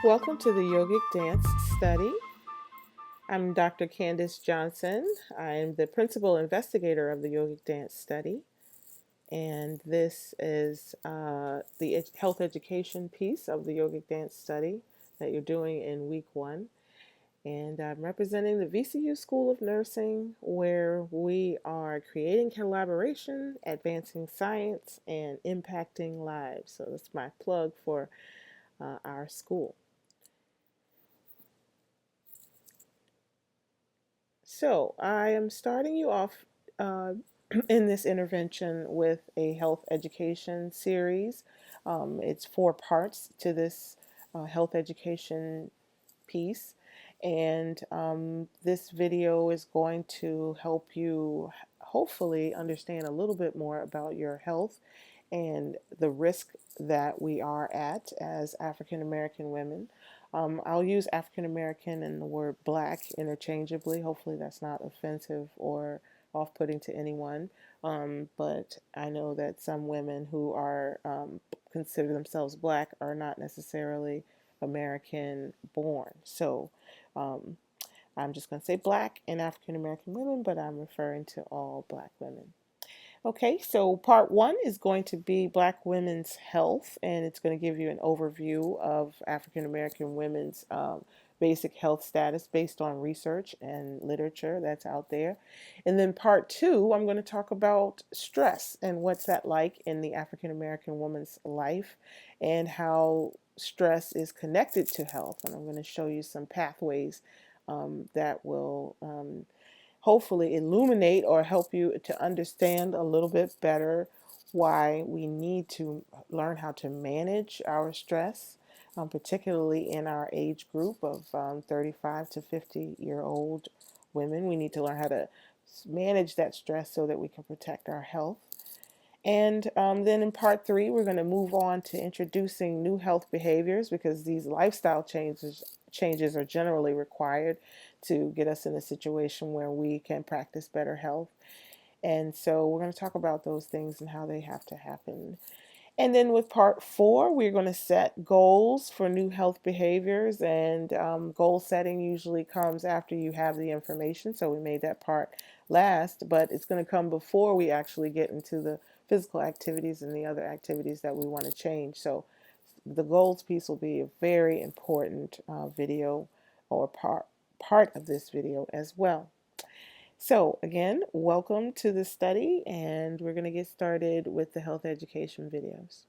Welcome to the Yogic Dance Study. I'm Dr. Candice Johnson. I'm the principal investigator of the Yogic Dance Study, and this is the health education piece of the Yogic Dance Study that you're doing in week 1. And I'm representing the VCU School of Nursing, where we are creating collaboration, advancing science, and impacting lives. So that's my plug for our school. So I am starting you off in this intervention with a health education series. It's 4 parts to this health education piece. And this video is going to help you hopefully understand a little bit more about your health and the risk that we are at as African American women. I'll use African American and the word black interchangeably. Hopefully, that's not offensive or off putting to anyone. But I know that some women who are consider themselves black are not necessarily American born. So I'm just going to say black and African American women, but I'm referring to all black women. Okay, so part 1 is going to be Black women's health, and it's going to give you an overview of African American women's basic health status based on research and literature that's out there. And then part 2, I'm going to talk about stress and what's that like in the African American woman's life and how stress is connected to health. And I'm going to show you some pathways that will hopefully illuminate or help you to understand a little bit better why we need to learn how to manage our stress, particularly in our age group of 35 to 50-year-old women. We need to learn how to manage that stress so that we can protect our health. And then in part 3, we're going to move on to introducing new health behaviors because these lifestyle changes are generally required to get us in a situation where we can practice better health. And so we're going to talk about those things and how they have to happen. And then with part 4, we're going to set goals for new health behaviors. And goal setting usually comes after you have the information. So we made that part last, but it's going to come before we actually get into the physical activities and the other activities that we want to change. So the goals piece will be a very important video or part of this video as well. So again, welcome to the study, and we're going to get started with the health education videos.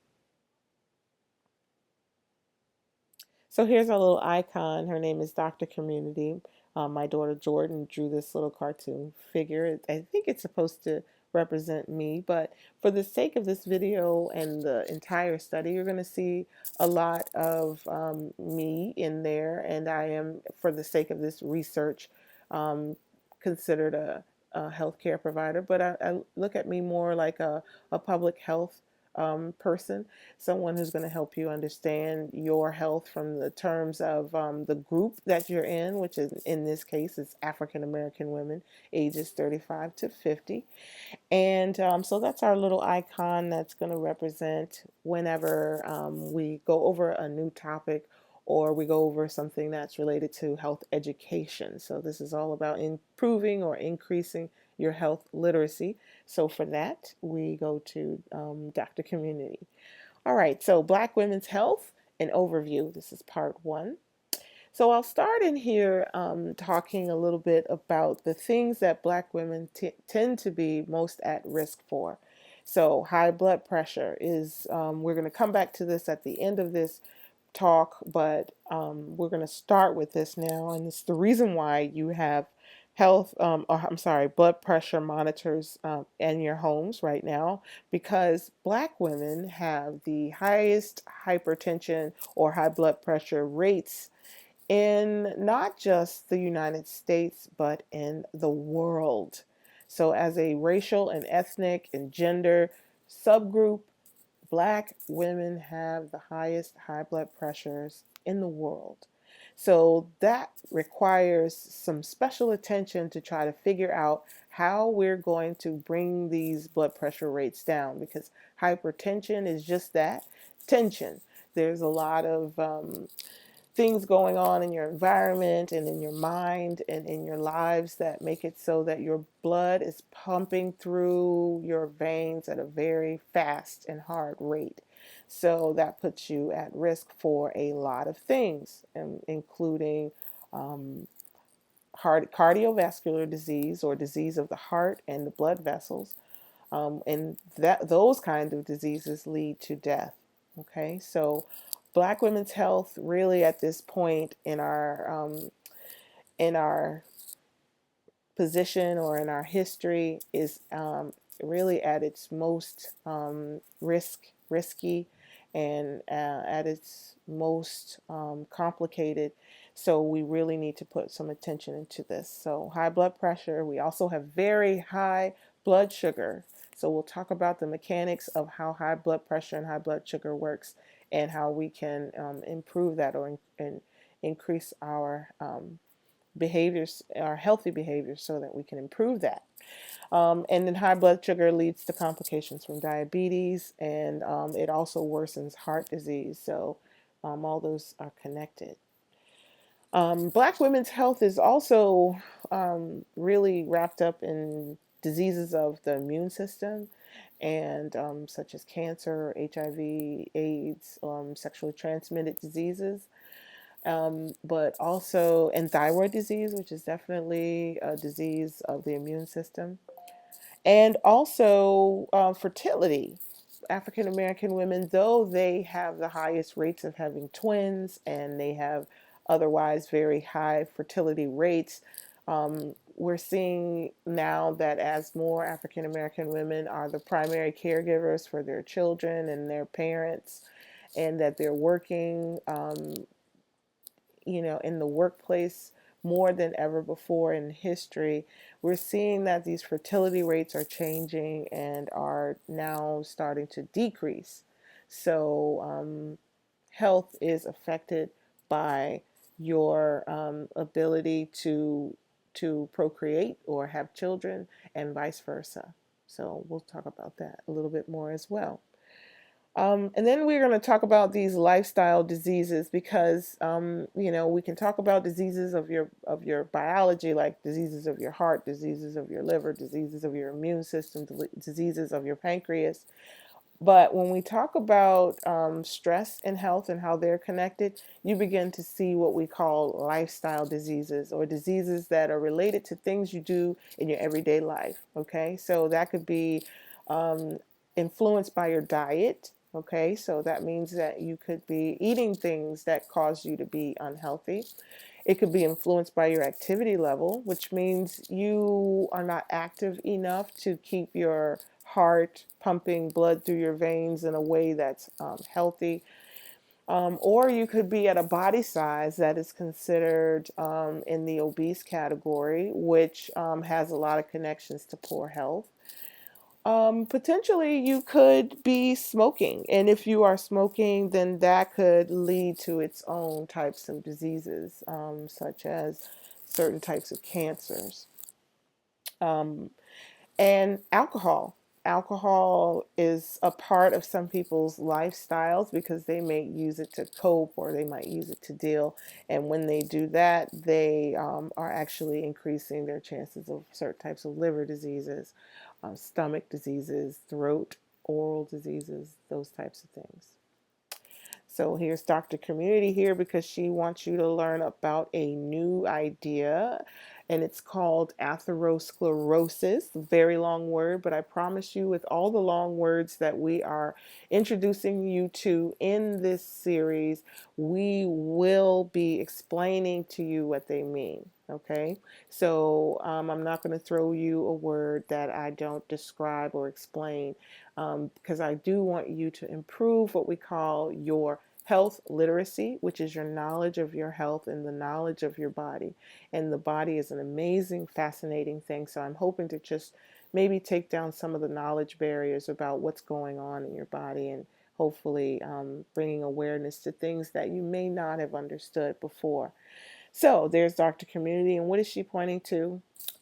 So here's our little icon. Her name is Dr. Community. My daughter Jordan drew this little cartoon figure. I think it's supposed to represent me, but for the sake of this video and the entire study, you're going to see a lot of me in there, and I am, for the sake of this research, considered a healthcare provider, but I look at me more like a public health person, someone who's going to help you understand your health from the terms of the group that you're in, which is in this case is African American women, ages 35 to 50. And so that's our little icon that's going to represent whenever we go over a new topic or we go over something that's related to health education. So this is all about improving or increasing your health literacy. So for that, we go to Dr. Community. All right, so Black women's health, an overview. This is part 1. So I'll start in here talking a little bit about the things that Black women tend to be most at risk for. So high blood pressure is, we're going to come back to this at the end of this talk, but we're going to start with this now, and it's the reason why you have blood pressure monitors in your homes right now, because Black women have the highest hypertension or high blood pressure rates in not just the United States, but in the world. So, as a racial and ethnic and gender subgroup, Black women have the highest high blood pressures in the world. So that requires some special attention to try to figure out how we're going to bring these blood pressure rates down, because hypertension is just that, tension. There's a lot of things going on in your environment and in your mind and in your lives that make it so that your blood is pumping through your veins at a very fast and hard rate. So that puts you at risk for a lot of things, including um, heart cardiovascular disease, or disease of the heart and the blood vessels, and that those kind of diseases lead to death. Okay, so Black women's health really at this point in our position or in our history is really at its most risky, and at its most complicated. So we really need to put some attention into this. So high blood pressure. We also have very high blood sugar. So we'll talk about the mechanics of how high blood pressure and high blood sugar works, and how we can improve that, or increase our behaviors, our healthy behaviors, so that we can improve that. And then high blood sugar leads to complications from diabetes, and it also worsens heart disease. So all those are connected. Black women's health is also really wrapped up in diseases of the immune system, and such as cancer, HIV, AIDS, sexually transmitted diseases, but also, and thyroid disease, which is definitely a disease of the immune system, and also fertility. African American women, though they have the highest rates of having twins, and they have otherwise very high fertility rates, we're seeing now that as more African American women are the primary caregivers for their children and their parents, and that they're working in the workplace more than ever before in history, we're seeing that these fertility rates are changing and are now starting to decrease. So, health is affected by your ability to procreate or have children, and vice versa. So we'll talk about that a little bit more as well. And then we're going to talk about these lifestyle diseases, because we can talk about diseases of your biology, like diseases of your heart, diseases of your liver, diseases of your immune system, diseases of your pancreas. But when we talk about stress and health and how they're connected, you begin to see what we call lifestyle diseases, or diseases that are related to things you do in your everyday life. Okay, so that could be um, influenced by your diet. Okay, so that means that you could be eating things that cause you to be unhealthy. It could be influenced by your activity level, which means you are not active enough to keep your heart pumping blood through your veins in a way that's healthy. Or you could be at a body size that is considered in the obese category, which has a lot of connections to poor health. Potentially, you could be smoking, and if you are smoking, then that could lead to its own types of diseases, such as certain types of cancers. Um, and alcohol. Alcohol is a part of some people's lifestyles, because they may use it to cope, or they might use it to deal. And when they do that, they are actually increasing their chances of certain types of liver diseases, stomach diseases, throat, oral diseases, those types of things. So here's Dr. Community here because she wants you to learn about a new idea, and it's called atherosclerosis. Very long word, but I promise you, with all the long words that we are introducing you to in this series, we will be explaining to you what they mean. Okay, so I'm not going to throw you a word that I don't describe or explain, because I do want you to improve what we call your health literacy, which is your knowledge of your health and the knowledge of your body. And the body is an amazing, fascinating thing. So I'm hoping to just maybe take down some of the knowledge barriers about what's going on in your body, and hopefully bringing awareness to things that you may not have understood before. So there's Dr. Community, and what is she pointing to?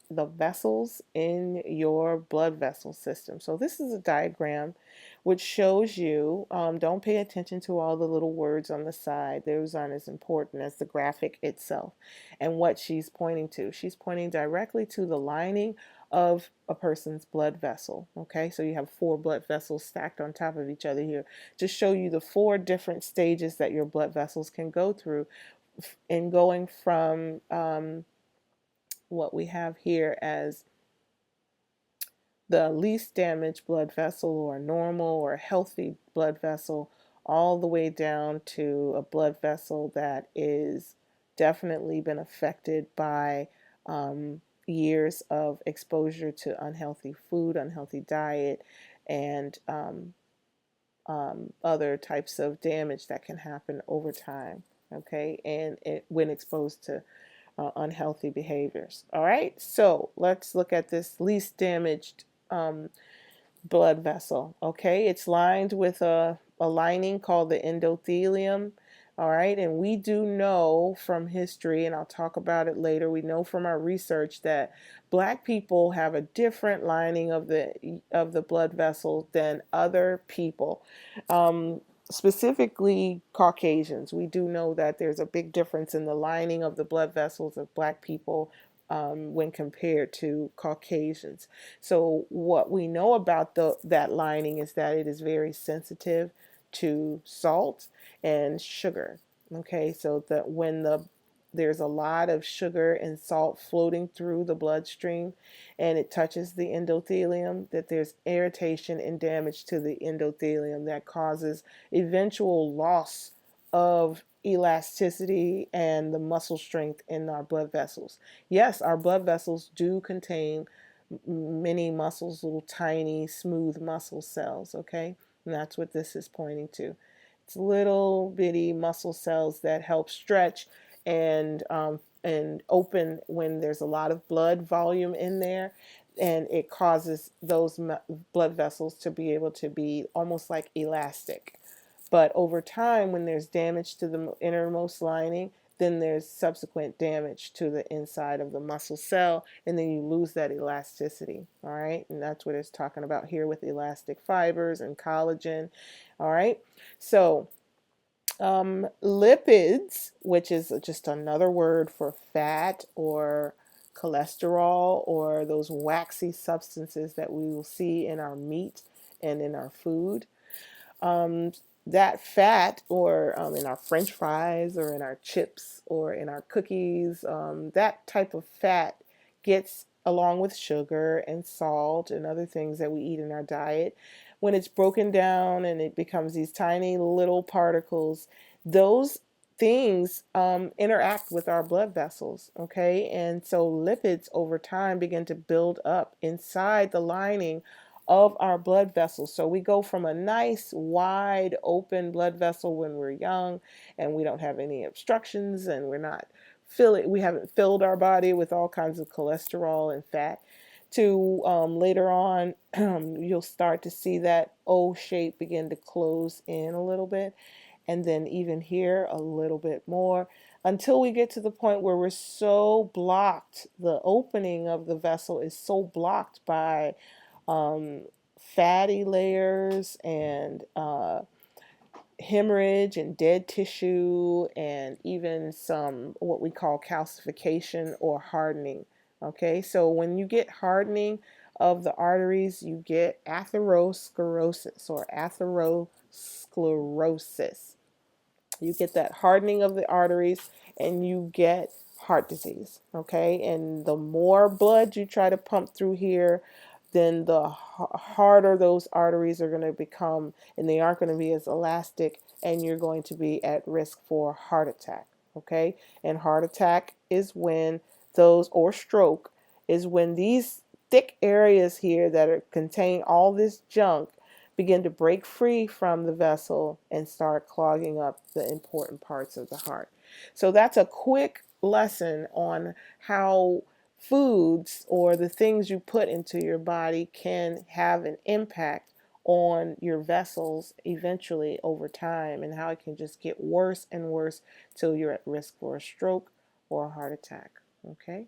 The vessels in your blood vessel system. So this is a diagram which shows you, don't pay attention to all the little words on the side. Those aren't as important as the graphic itself and what she's pointing to. She's pointing directly to the lining of a person's blood vessel. Okay, so you have 4 blood vessels stacked on top of each other here to show you the 4 different stages that your blood vessels can go through in going from what we have here as the least damaged blood vessel, or a normal or a healthy blood vessel, all the way down to a blood vessel that is definitely been affected by years of exposure to unhealthy food, unhealthy diet, and other types of damage that can happen over time. Okay, and when exposed to unhealthy behaviors. All right, so let's look at this least damaged blood vessel. Okay, it's lined with a lining called the endothelium. All right, and we do know from history, and I'll talk about it later, we know from our research that Black people have a different lining of the blood vessels than other people. Specifically Caucasians. We do know that there's a big difference in the lining of the blood vessels of Black people when compared to Caucasians. So what we know about that lining is that it is very sensitive to salt and sugar. Okay, so that when there's a lot of sugar and salt floating through the bloodstream and it touches the endothelium, that there's irritation and damage to the endothelium that causes eventual loss of elasticity and the muscle strength in our blood vessels. Yes, our blood vessels do contain many muscles, little tiny smooth muscle cells, okay? And that's what this is pointing to. It's little bitty muscle cells that help stretch and open when there's a lot of blood volume in there, and it causes those blood vessels to be able to be almost like elastic. But over time, when there's damage to the innermost lining, then there's subsequent damage to the inside of the muscle cell, and then you lose that elasticity. All right, and that's what it's talking about here with elastic fibers and collagen. All right, so lipids, which is just another word for fat or cholesterol or those waxy substances that we will see in our meat and in our food. That fat, or in our French fries or in our chips or in our cookies, that type of fat gets, along with sugar and salt and other things that we eat in our diet, when it's broken down and it becomes these tiny little particles, those things interact with our blood vessels, okay? And so lipids over time begin to build up inside the lining of our blood vessels. So we go from a nice wide open blood vessel when we're young and we don't have any obstructions and we haven't filled our body with all kinds of cholesterol and fat, to later on you'll start to see that O shape begin to close in a little bit, and then even here a little bit more, until we get to the point where we're so blocked, the opening of the vessel is so blocked by um, fatty layers and hemorrhage and dead tissue, and even some what we call calcification or hardening. Okay, so when you get hardening of the arteries, you get atherosclerosis or atherosclerosis. You get that hardening of the arteries and you get heart disease. Okay, and the more blood you try to pump through here, then the harder those arteries are going to become, and they aren't going to be as elastic, and you're going to be at risk for heart attack. Okay, and heart attack is when those, or stroke, is when these thick areas here that contain all this junk begin to break free from the vessel and start clogging up the important parts of the heart. So that's a quick lesson on how foods or the things you put into your body can have an impact on your vessels eventually over time, and how it can just get worse and worse till you're at risk for a stroke or a heart attack. Okay?